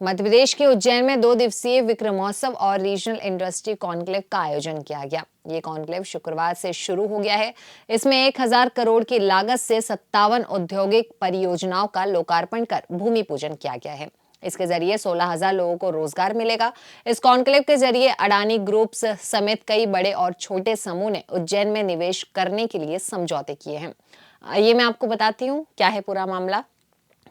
मध्य प्रदेश के उज्जैन में 2 दिवसीय विक्रमोत्सव और रीजनल इंडस्ट्री कॉन्क्लेव का आयोजन किया गया। ये कॉन्क्लेव शुक्रवार से शुरू हो गया है। इसमें 1000 करोड़ की लागत से 57 औद्योगिक परियोजनाओं का लोकार्पण कर भूमि पूजन किया गया है। इसके जरिए 16,000 लोगों को रोजगार मिलेगा। इस कॉन्क्लेव के जरिए अडानी ग्रुप्स समेत कई बड़े और छोटे समूह ने उज्जैन में निवेश करने के लिए समझौते किए हैं। ये मैं आपको बताती हूँ क्या है पूरा मामला।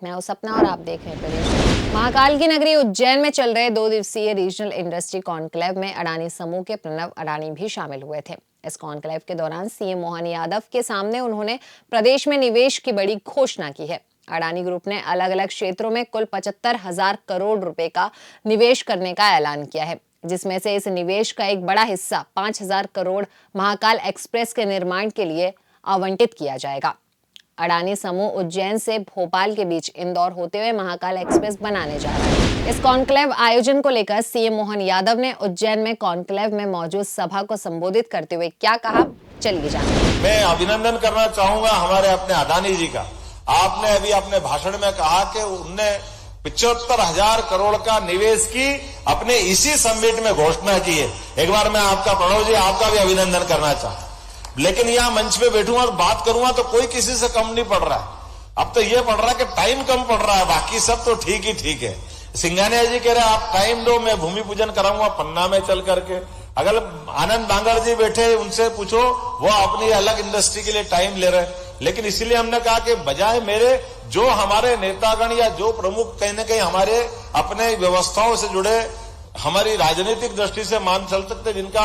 मैं हूं सपना और आप देख रहे हैं प्रदेश। महाकाल की नगरी उज्जैन में चल रहे 2 दिवसीय रीजनल इंडस्ट्री कॉन्क्लेव में अडानी समूह के प्रणव अडानी भी शामिल हुए थे। इस कॉन्क्लेव के दौरान सीएम मोहन यादव के सामने उन्होंने प्रदेश में निवेश की बड़ी घोषणा की है। अडानी ग्रुप ने अलग अलग क्षेत्रों में कुल 75,000 करोड़ रुपए का निवेश करने का ऐलान किया है, जिसमें से इस निवेश का एक बड़ा हिस्सा 5,000 करोड़ महाकाल एक्सप्रेस के निर्माण के लिए आवंटित किया जाएगा। अडानी समूह उज्जैन से भोपाल के बीच इंदौर होते हुए महाकाल एक्सप्रेस बनाने जा रहा है। इस कॉन्क्लेव आयोजन को लेकर सीएम मोहन यादव ने उज्जैन में कॉन्क्लेव में मौजूद सभा को संबोधित करते हुए क्या कहा, चलिए जानते। मैं अभिनंदन करना चाहूंगा हमारे अपने अडानी जी का। आपने अभी अपने भाषण में कहा कि उनने 75,000 करोड़ का निवेश की अपने इसी समिट में घोषणा की है। एक बार मैं आपका प्रणव जी आपका भी अभिनंदन करना चाहूंगा। लेकिन यहाँ मंच पे बैठूंगा और बात करूंगा तो कोई किसी से कम नहीं पड़ रहा है। अब तो ये पड़ रहा है कि टाइम कम पड़ रहा है, बाकी सब तो ठीक ही ठीक है। सिंघानिया जी कह रहे आप टाइम दो, मैं भूमि पूजन कराऊंगा पन्ना में चल करके। अगर आनंद बांगर जी बैठे उनसे पूछो, वो अपनी अलग इंडस्ट्री के लिए टाइम ले रहे। लेकिन इसीलिए हमने कहा कि बजाय मेरे जो हमारे नेतागण या जो प्रमुख कहीं न कहीं हमारे अपने व्यवस्थाओं से जुड़े, हमारी राजनीतिक दृष्टि से मान चल सकते, जिनका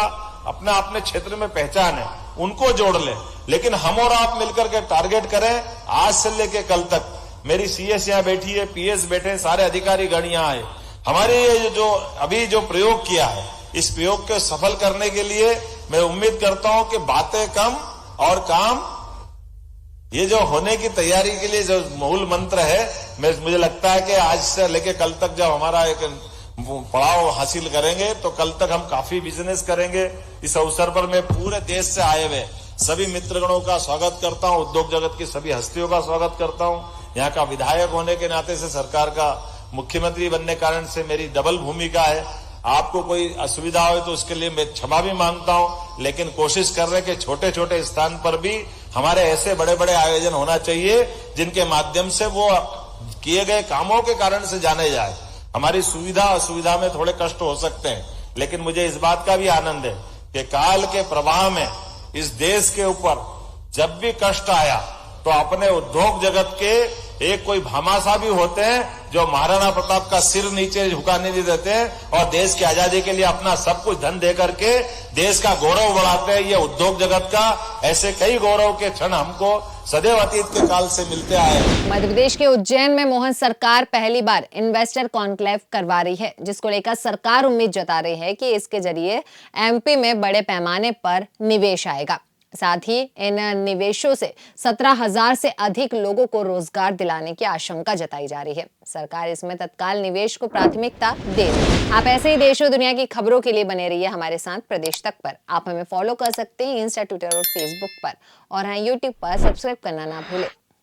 अपने अपने क्षेत्र में पहचान है, उनको जोड़ ले। लेकिन हम और आप मिलकर के टारगेट करें। आज से लेके कल तक मेरी सीएस यहाँ बैठी है, पीएस बैठे, सारे अधिकारी गण यहाँ आए। हमारे ये जो अभी जो प्रयोग किया है, इस प्रयोग को सफल करने के लिए मैं उम्मीद करता हूं कि बातें कम और काम, ये जो होने की तैयारी के लिए जो मूल मंत्र है, मुझे लगता है कि आज से लेके कल तक जब हमारा एक पड़ाव हासिल करेंगे तो कल तक हम काफी बिजनेस करेंगे। इस अवसर पर मैं पूरे देश से आए हुए सभी मित्रगणों का स्वागत करता हूं, उद्योग जगत की सभी हस्तियों का स्वागत करता हूं। यहाँ का विधायक होने के नाते से, सरकार का मुख्यमंत्री बनने के कारण से मेरी डबल भूमिका है। आपको कोई असुविधा हो तो उसके लिए मैं क्षमा भी मांगता हूं, लेकिन कोशिश कर रहे कि छोटे छोटे स्थान पर भी हमारे ऐसे बड़े बड़े आयोजन होना चाहिए जिनके माध्यम से वो किए गए कामों के कारण से जाने जाए। हमारी सुविधा असुविधा में थोड़े कष्ट हो सकते हैं, लेकिन मुझे इस बात का भी आनंद है कि काल के प्रवाह में इस देश के ऊपर जब भी कष्ट आया तो अपने उद्योग जगत के एक कोई भामाशाह भी होते हैं जो महाराणा प्रताप का सिर नीचे झुकाने नहीं देते हैं और देश की आजादी के लिए अपना सब कुछ धन दे करके देश का गौरव बढ़ाते हैं। ये उद्योग जगत का ऐसे कई गौरव के क्षण हमको सदैव अतीत के काल से मिलते आए। मध्य प्रदेश के उज्जैन में मोहन सरकार पहली बार इन्वेस्टर कॉन्क्लेव करवा रही है, जिसको लेकर सरकार उम्मीद जता रही है कि इसके जरिए एमपी में बड़े पैमाने पर निवेश आएगा। साथ ही इन निवेशों से 17,000 से अधिक लोगों को रोजगार दिलाने की आशंका जताई जा रही है। सरकार इसमें तत्काल निवेश को प्राथमिकता दे रही है। आप ऐसे ही देश और दुनिया की खबरों के लिए बने रहिए हमारे साथ प्रदेश तक पर। आप हमें फॉलो कर सकते हैं इंस्टा, ट्विटर और फेसबुक पर, और हाँ यूट्यूब पर सब्सक्राइब करना ना भूलें।